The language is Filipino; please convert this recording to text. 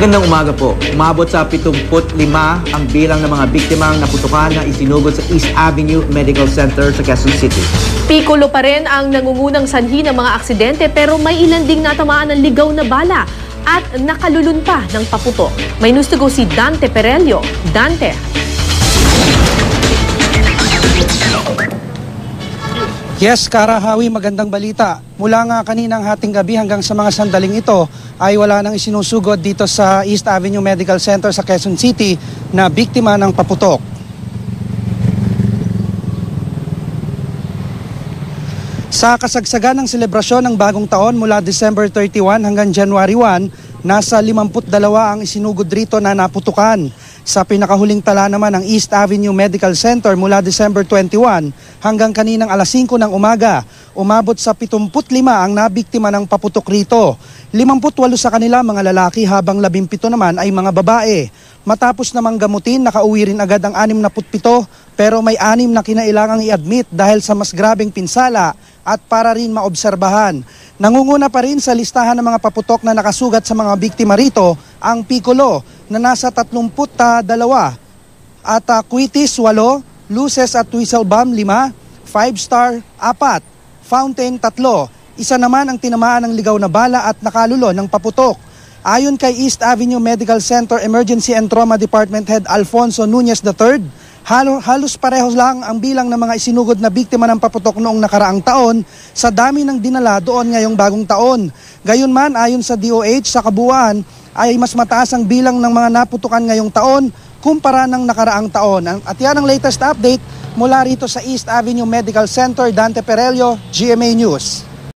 Magandang umaga po. Umabot sa 75 ang bilang ng mga biktimang naputukan na isinugod sa East Avenue Medical Center sa Quezon City. Piccolo pa rin ang nangungunang sanhi ng mga aksidente pero may ilan ding natamaan ng ligaw na bala at nakalulun pa ng paputok. May news to go si Dante Perelio. Dante. Yes, Kara, Hawi, magandang balita. Mula nga kaninang hating gabi hanggang sa mga sandaling ito ay wala nang isinusugod dito sa East Avenue Medical Center sa Quezon City na biktima ng paputok. Sa kasagsagan ng selebrasyon ng bagong taon mula December 31 hanggang January 1, nasa 52 ang isinugod rito na naputukan. Sa pinakahuling tala naman ng East Avenue Medical Center mula December 21 hanggang kaninang alas 5 ng umaga, umabot sa 75 ang nabiktima ng paputok rito. 58 sa kanila mga lalaki habang 17 naman ay mga babae. Matapos namang gamutin, nakauwi rin agad ang 67 pero may 6 na kinailangang i-admit dahil sa mas grabeng pinsala at para rin maobserbahan. Nangunguna pa rin sa listahan ng mga paputok na nakasugat sa mga biktima rito ang Piccolo na nasa 32 at Quitis 8, Luces at Whistle Bomb 5, 5-star 4, Fountain 3. Isa naman ang tinamaan ng ligaw na bala at nakalulo ng paputok. Ayon kay East Avenue Medical Center Emergency and Trauma Department Head Alfonso Nunez III, halos parehos lang ang bilang ng mga isinugod na biktima ng paputok noong nakaraang taon sa dami ng dinala doon ngayong bagong taon. Gayunman, ayon sa DOH, sa kabuuan ay mas mataas ang bilang ng mga naputukan ngayong taon kumpara ng nakaraang taon. At yan ang latest update mula rito sa East Avenue Medical Center. Dante Perelio, GMA News.